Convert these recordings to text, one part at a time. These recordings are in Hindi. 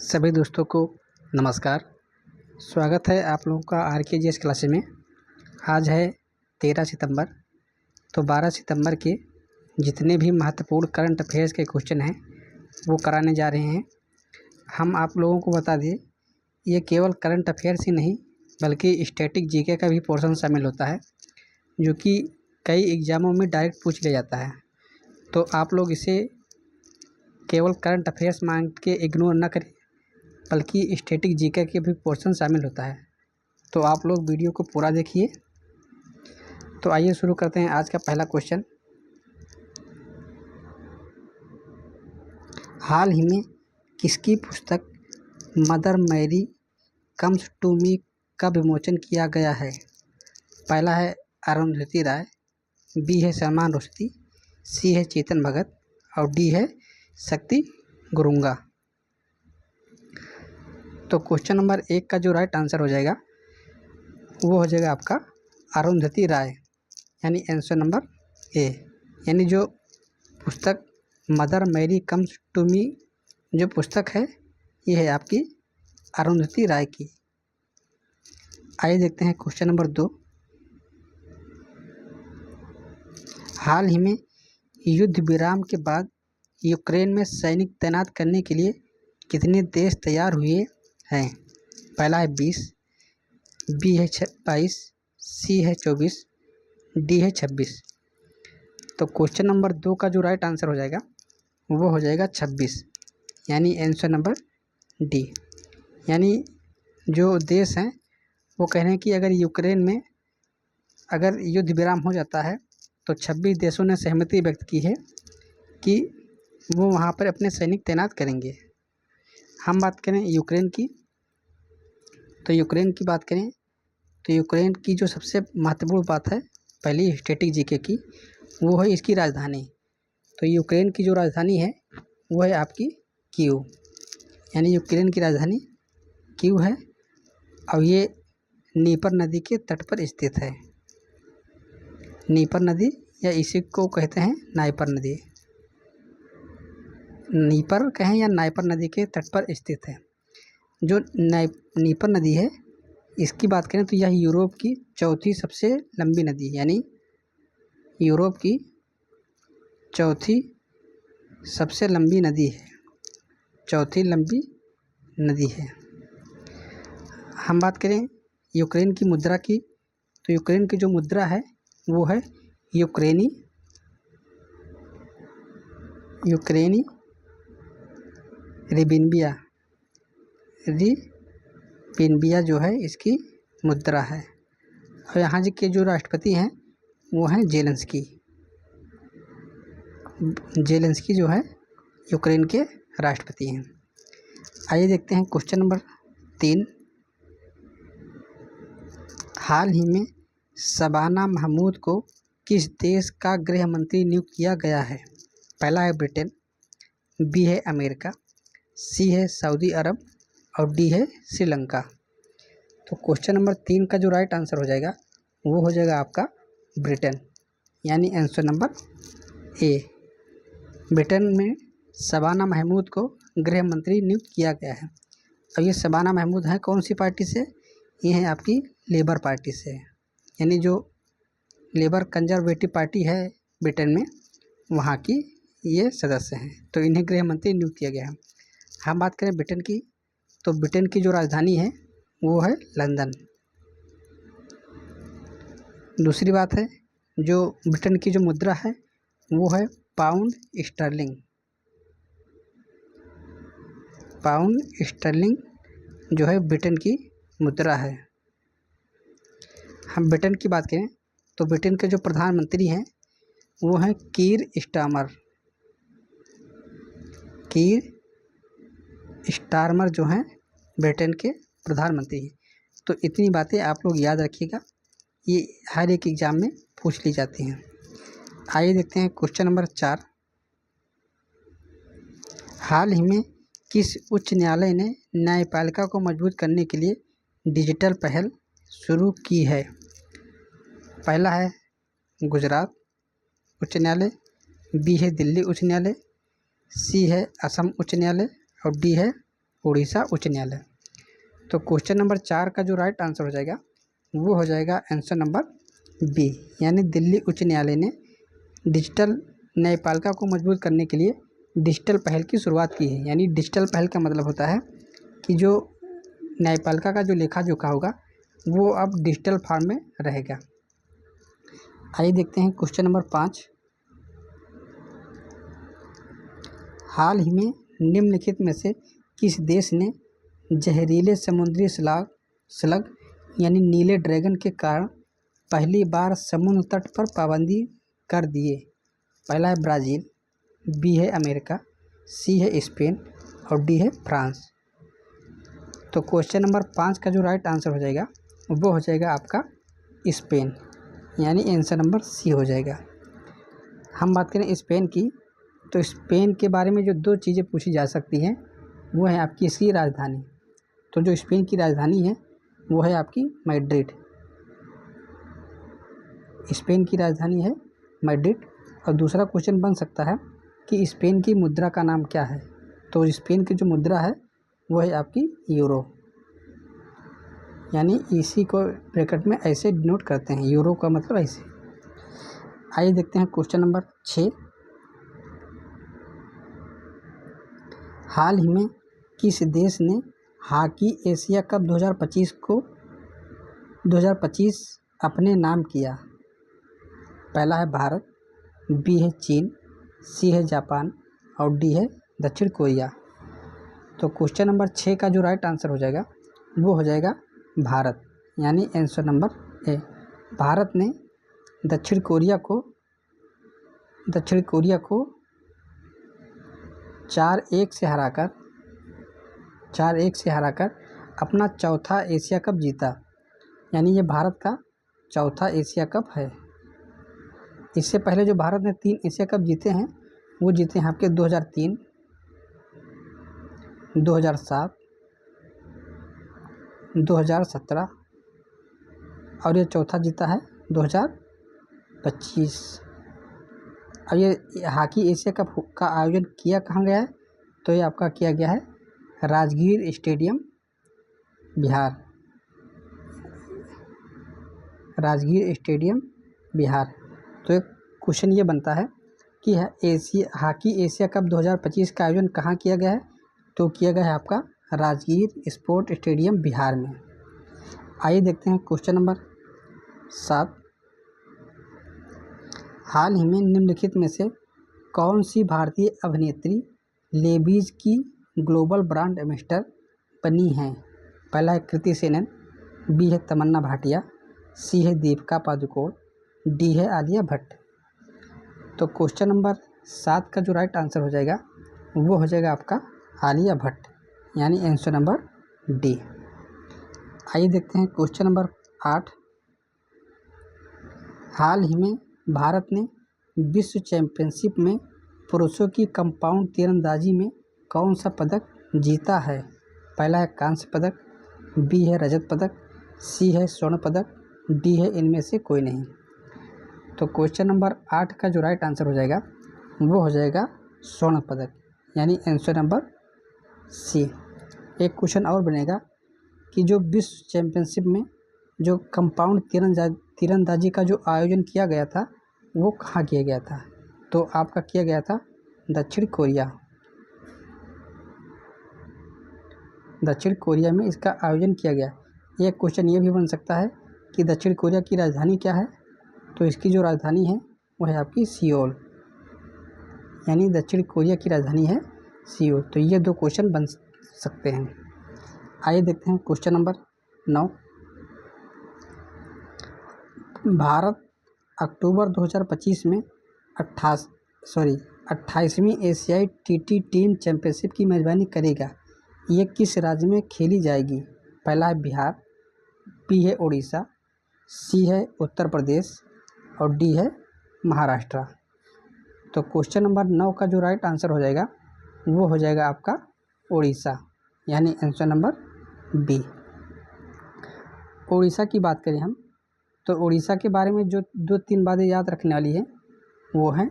सभी दोस्तों को नमस्कार। स्वागत है आप लोगों का RKGS क्लास में। आज है 13 सितंबर। तो 12 सितंबर के जितने भी महत्वपूर्ण करंट अफेयर्स के क्वेश्चन हैं वो कराने जा रहे हैं। हम आप लोगों को बता दें, ये केवल करंट अफेयर्स ही नहीं बल्कि स्टैटिक जीके का भी पोर्शन शामिल होता है, जो कि कई एग्ज़ामों में डायरेक्ट पूछ लिया जाता है। तो आप लोग इसे केवल करंट अफेयर्स मान के इग्नोर ना करें, बल्कि स्टैटिक जीके के भी पोर्शन शामिल होता है। तो आप लोग वीडियो को पूरा देखिए। तो आइए शुरू करते हैं आज का पहला क्वेश्चन। हाल ही में किसकी पुस्तक Mother Mary comes to me का विमोचन किया गया है? पहला है अरुंधति राय, बी है सलमान रुश्दी, सी है चेतन भगत और डी है शक्ति गुरुंगा। तो क्वेश्चन नंबर 1 का जो राइट आंसर हो जाएगा वो हो जाएगा आपका अरुंधति राय, यानी आंसर नंबर ए। यानी जो पुस्तक Mother Mary comes to me जो पुस्तक है ये है आपकी अरुंधति राय की। आइए देखते हैं क्वेश्चन नंबर 2। हाल ही में युद्ध विराम के बाद यूक्रेन में सैनिक तैनात करने के लिए कितने देश तैयार हुए हैं? पहला है 20, बी है 22, सी है 24, डी है 26। तो क्वेश्चन नंबर 2 का जो राइट आंसर हो जाएगा वो हो जाएगा 26, यानी आंसर नंबर डी। यानी जो देश हैं वो कह रहे हैं कि अगर यूक्रेन में अगर युद्ध विराम हो जाता है तो 26 देशों ने सहमति व्यक्त की है कि वो वहाँ पर अपने सैनिक तैनात करेंगे। हम बात करें यूक्रेन की, तो यूक्रेन की बात करें तो यूक्रेन की जो सबसे महत्वपूर्ण बात है पहली स्टैटिक जीके की, वो है इसकी राजधानी। तो यूक्रेन की जो राजधानी है वो है आपकी कीव, यानी यूक्रेन की राजधानी कीव है और ये नीपर नदी के तट पर स्थित है। नीपर नदी या इसी को कहते हैं नाइपर नदी, नीपर कहें या नाइपर नदी के तट पर स्थित है। जो नीपर नदी है इसकी बात करें तो यह यूरोप की चौथी सबसे लंबी नदी है, यानी यूरोप की चौथी सबसे लंबी नदी है, चौथी लंबी नदी है। हम बात करें यूक्रेन की मुद्रा की, तो यूक्रेन की जो मुद्रा है वो है यूक्रेनी रिबिनबिया जो है इसकी मुद्रा है। और यहाँ के जो राष्ट्रपति हैं वो हैं जेलेंस्की जो है यूक्रेन के राष्ट्रपति हैं। आइए देखते हैं क्वेश्चन नंबर 3। हाल ही में शबाना महमूद को किस देश का गृह मंत्री नियुक्त किया गया है? पहला है ब्रिटेन, बी है अमेरिका, सी है सऊदी अरब और डी है श्रीलंका। तो क्वेश्चन नंबर 3 का जो राइट आंसर हो जाएगा वो हो जाएगा आपका ब्रिटेन, यानी आंसर नंबर ए। ब्रिटेन में शबाना महमूद को गृह मंत्री नियुक्त किया गया है। और ये शबाना महमूद है कौन सी पार्टी से? ये है आपकी लेबर पार्टी से, यानी जो लेबर कंजर्वेटिव पार्टी है ब्रिटेन में वहाँ की ये सदस्य हैं। तो इन्हें गृह मंत्री नियुक्त किया गया है। हम बात करें ब्रिटेन की, तो ब्रिटेन की जो राजधानी है वो है लंदन। दूसरी बात है जो ब्रिटेन की जो मुद्रा है वो है पाउंड स्टर्लिंग जो है ब्रिटेन की मुद्रा है। हम ब्रिटेन की बात करें तो ब्रिटेन के जो प्रधानमंत्री हैं वो हैं कीर स्टारमर जो हैं ब्रिटेन के प्रधानमंत्री हैं। तो इतनी बातें आप लोग याद रखिएगा, ये हर एक एग्ज़ाम में पूछ ली जाती हैं। आइए देखते हैं क्वेश्चन नंबर 4। हाल ही में किस उच्च न्यायालय ने न्यायपालिका को मजबूत करने के लिए डिजिटल पहल शुरू की है? पहला है गुजरात उच्च न्यायालय, बी है दिल्ली उच्च न्यायालय, सी है असम उच्च न्यायालय और डी है उड़ीसा उच्च न्यायालय। तो क्वेश्चन नंबर 4 का जो राइट आंसर हो जाएगा वो हो जाएगा आंसर नंबर बी, यानी दिल्ली उच्च न्यायालय ने डिजिटल न्यायपालिका को मजबूत करने के लिए डिजिटल पहल की शुरुआत की है। यानी डिजिटल पहल का मतलब होता है कि जो न्यायपालिका का जो लेखा जोखा होगा वो अब डिजिटल फॉर्म में रहेगा। आइए देखते हैं क्वेश्चन नंबर 5। हाल ही में निम्नलिखित में से किस देश ने जहरीले समुद्री स्लग यानी नीले ड्रैगन के कारण पहली बार समुद्र तट पर पाबंदी कर दिए? पहला है ब्राज़ील, बी है अमेरिका, सी है स्पेन और डी है फ्रांस। तो क्वेश्चन नंबर 5 का जो राइट आंसर हो जाएगा वो हो जाएगा आपका स्पेन, यानी आंसर नंबर सी हो जाएगा। हम बात करें स्पेन की, तो स्पेन के बारे में जो 2 चीज़ें पूछी जा सकती हैं वो है आपकी इसकी राजधानी। तो जो स्पेन की राजधानी है वो है आपकी मैड्रिड। स्पेन की राजधानी है मैड्रिड। और दूसरा क्वेश्चन बन सकता है कि स्पेन की मुद्रा का नाम क्या है? तो स्पेन की जो मुद्रा है वो है आपकी यूरो, यानी इसी को ब्रैकेट में ऐसे डिनोट करते हैं, यूरो का मतलब ऐसे। आइए देखते हैं क्वेश्चन नंबर 6। हाल ही में किस देश ने हॉकी एशिया कप 2025 अपने नाम किया? पहला है भारत, बी है चीन, सी है जापान और डी है दक्षिण कोरिया। तो क्वेश्चन नंबर 6 का जो राइट आंसर हो जाएगा वो हो जाएगा भारत, यानी आंसर नंबर ए। भारत ने दक्षिण कोरिया को 4-1 से हराकर अपना चौथा एशिया कप जीता। यानी ये भारत का चौथा एशिया कप है। इससे पहले जो भारत ने 3 एशिया कप जीते हैं वो जीते हैं आपके 2003, 2007, 2017 और ये चौथा जीता है 2025। और ये हॉकी एशिया कप का आयोजन किया कहाँ गया है? तो ये आपका किया गया है राजगीर स्टेडियम बिहार, राजगीर स्टेडियम बिहार। तो एक क्वेश्चन ये बनता है कि हॉकी एशिया कप 2025 का आयोजन कहाँ किया गया है? तो किया गया है आपका राजगीर स्पोर्ट स्टेडियम बिहार में। आइए देखते हैं क्वेश्चन नंबर 7। हाल ही में निम्नलिखित में से कौन सी भारतीय अभिनेत्री लेबीज की ग्लोबल ब्रांड एम्बेसडर बनी है? पहला है कृति सेनन, बी है तमन्ना भाटिया, सी है दीपिका पादुकोण, डी है आलिया भट्ट। तो क्वेश्चन नंबर 7 का जो राइट आंसर हो जाएगा वो हो जाएगा आपका आलिया भट्ट, यानी आंसर नंबर डी। आइए देखते हैं क्वेश्चन नंबर 8। हाल ही में भारत ने विश्व चैंपियनशिप में पुरुषों की कंपाउंड तीरंदाजी में कौन सा पदक जीता है? पहला है कांस्य पदक, बी है रजत पदक, सी है स्वर्ण पदक, डी है इनमें से कोई नहीं। तो क्वेश्चन नंबर 8 का जो राइट आंसर हो जाएगा वो हो जाएगा स्वर्ण पदक, यानी आंसर नंबर सी। एक क्वेश्चन और बनेगा कि जो विश्व चैंपियनशिप में जो कंपाउंड तीरंदाजी का जो आयोजन किया गया था वो कहाँ किया गया था? तो आपका किया गया था दक्षिण कोरिया में इसका आयोजन किया गया। एक क्वेश्चन ये भी बन सकता है कि दक्षिण कोरिया की राजधानी क्या है? तो इसकी जो राजधानी है वो है आपकी सियोल, यानी दक्षिण कोरिया की राजधानी है सियोल। तो ये 2 क्वेश्चन बन सकते हैं। आइए देखते हैं क्वेश्चन नंबर 9। भारत अक्टूबर 2025 में 28वीं एशियाई टीटी टीम चैंपियनशिप की मेज़बानी करेगा। ये किस राज्य में खेली जाएगी? पहला है बिहार, बी है उड़ीसा, सी है उत्तर प्रदेश और डी है महाराष्ट्र। तो क्वेश्चन नंबर 9 का जो राइट आंसर हो जाएगा वो हो जाएगा आपका उड़ीसा, यानी आंसर नंबर बी। उड़ीसा की बात करें हम तो उड़ीसा के बारे में जो 2-3 बातें याद रखने वाली है वो हैं।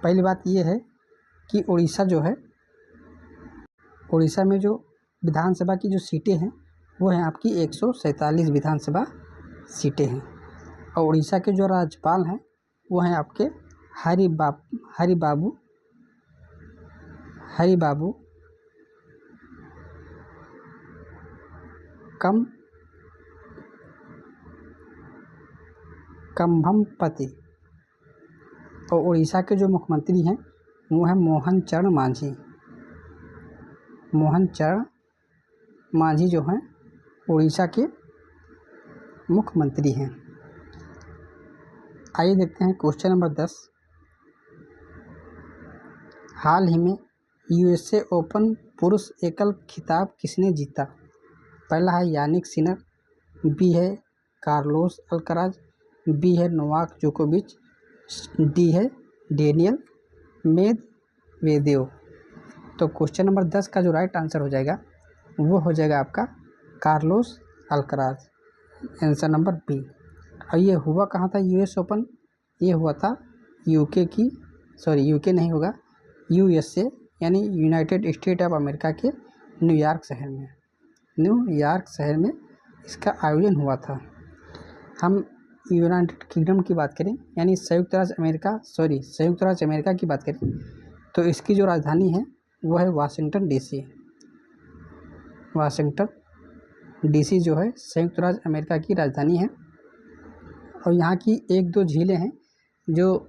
पहली बात ये है कि उड़ीसा जो है उड़ीसा में जो विधानसभा की जो सीटें हैं वो हैं आपकी 147 विधानसभा सीटें हैं। और उड़ीसा के जो राज्यपाल हैं वो हैं आपके हरिबाबू कम्भमपति। और उड़ीसा के जो मुख्यमंत्री हैं वो हैं मोहन चरण मांझी जो हैं उड़ीसा के मुख्यमंत्री हैं। आइए देखते हैं क्वेश्चन नंबर 10। हाल ही में यूएसए ओपन पुरुष एकल खिताब किसने जीता? पहला है यानिक सिनर, बी है कार्लोस अल्कराज, बी है नोवाक जोकोविच, डी है डेनियल मेदवेदेव। तो क्वेश्चन नंबर 10 का जो राइट आंसर हो जाएगा वो हो जाएगा आपका Carlos Alcaraz, answer number B. और ये हुआ कहाँ था यूएस ओपन? ये हुआ था यूके नहीं होगा, यूएसए यानी यूनाइटेड स्टेट ऑफ अमेरिका के न्यूयॉर्क शहर में इसका आयोजन हुआ था। हम यूनाइटेड किंगडम की बात करें यानी संयुक्त राज्य अमेरिका की बात करें तो इसकी जो राजधानी है वो है वाशिंगटन डीसी जो है संयुक्त राज्य अमेरिका की राजधानी है। और यहाँ की एक दो झीलें हैं जो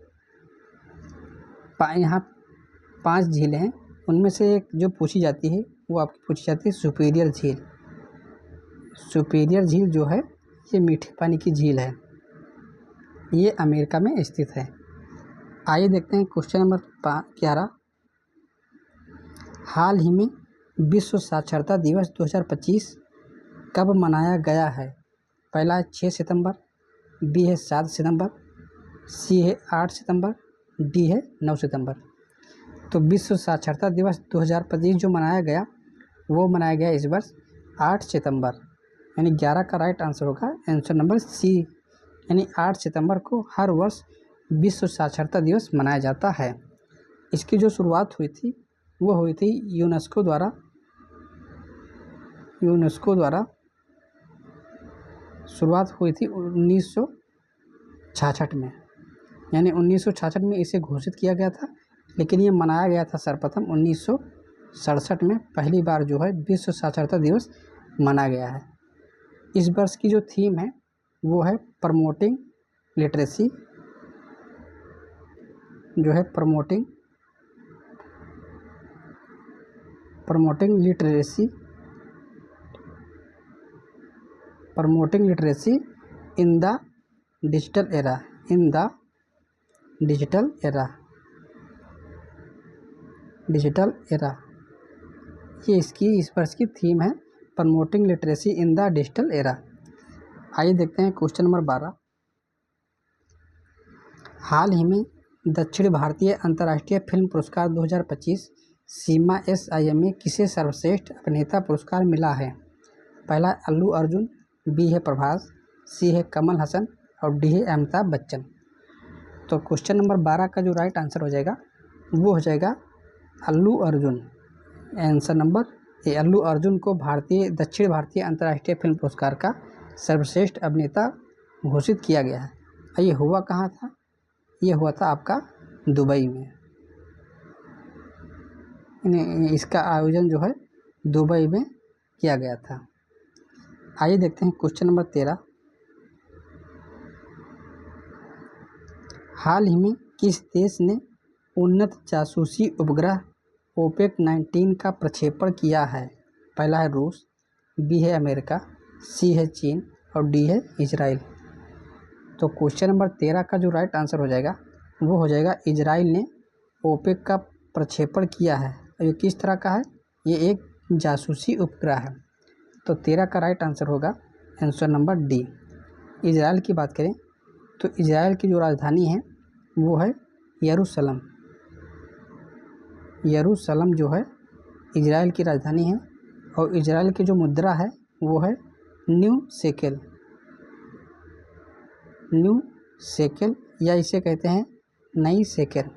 यहाँ 5 झीलें हैं, उनमें से एक जो पूछी जाती है वो आपकी पूछी जाती है सुपीरियर झील जो है ये मीठे पानी की झील है, ये अमेरिका में स्थित है। आइए देखते हैं क्वेश्चन नंबर 11। हाल ही में विश्व साक्षरता दिवस 2025 कब मनाया गया है? पहला है 6 सितंबर, बी है 7 सितंबर, सी है 8 सितंबर, डी है 9 सितंबर। तो विश्व साक्षरता दिवस 2025 जो मनाया गया वो मनाया गया इस वर्ष 8 सितंबर, यानी 11 का राइट आंसर होगा आंसर नंबर सी, यानी 8 सितंबर को हर वर्ष विश्व साक्षरता दिवस मनाया जाता है। इसकी जो शुरुआत हुई थी वो हुई थी यूनेस्को द्वारा शुरुआत हुई थी 1966 में, यानी 1966 में इसे घोषित किया गया था, लेकिन ये मनाया गया था सर्वप्रथम 1967 में पहली बार जो है विश्व साक्षरता दिवस मनाया गया है। इस वर्ष की जो थीम है वो है promoting literacy in the digital era. ये इसकी इस वर्ष की थीम है promoting literacy in the digital era. आइए देखते हैं क्वेश्चन नंबर 12। हाल ही में दक्षिण भारतीय अंतर्राष्ट्रीय फिल्म पुरस्कार 2025 सीमा SIM में किसे सर्वश्रेष्ठ अभिनेता पुरस्कार मिला है? पहला अल्लू अर्जुन, बी है प्रभास, सी है कमल हसन और डी है अमिताभ बच्चन। तो क्वेश्चन नंबर 12 का जो राइट आंसर हो जाएगा वो हो जाएगा Allu Arjun, answer number A. Allu Arjun को दक्षिण भारतीय अंतर्राष्ट्रीय फिल्म पुरस्कार का सर्वश्रेष्ठ अभिनेता घोषित किया गया है। ये हुआ कहाँ था? ये हुआ था आपका दुबई में, इसका आयोजन जो है दुबई में किया गया था। आइए देखते हैं क्वेश्चन नंबर 13। हाल ही में किस देश ने उन्नत जासूसी उपग्रह ओपेक 19 का प्रक्षेपण किया है? पहला है रूस, बी है अमेरिका, सी है चीन और डी है इजराइल। तो क्वेश्चन नंबर 13 का जो राइट आंसर हो जाएगा वो हो जाएगा इजराइल ने ओपेक का प्रक्षेपण किया है। और ये किस तरह का है? ये एक जासूसी उपग्रह है। तो 13 का राइट आंसर होगा आंसर नंबर डी। इजराइल की बात करें तो इजराइल की जो राजधानी है वो है यरूशलम जो है इजराइल की राजधानी है। और इजराइल की जो मुद्रा है वो है न्यू शेकेल या इसे कहते हैं नई शेकेल।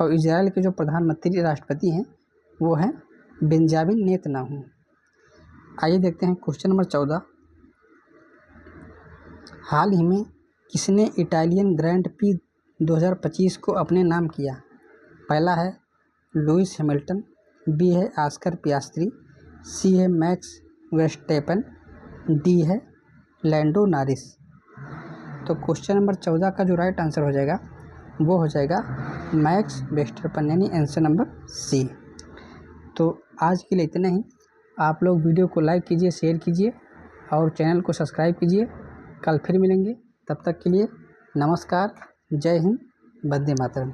और इजराइल के जो प्रधानमंत्री राष्ट्रपति हैं वो हैं बेंजामिन नेतन्याहू। आइए देखते हैं क्वेश्चन नंबर 14। हाल ही में किसने इटालियन ग्रैंड प्री 2025 को अपने नाम किया? पहला है लुइस हैमिल्टन, बी है ऑस्कर पियास्त्री, सी है मैक्स वर्स्टेपन, डी है लैंडो नॉरिस। तो क्वेश्चन नंबर 14 का जो राइट आंसर हो जाएगा वो हो जाएगा मैक्स वर्स्टेपन, यानी आंसर नंबर सी। तो आज के लिए इतना ही। आप लोग वीडियो को लाइक कीजिए, शेयर कीजिए और चैनल को सब्सक्राइब कीजिए। कल फिर मिलेंगे, तब तक के लिए नमस्कार, जय हिंद, वंदे मातरम।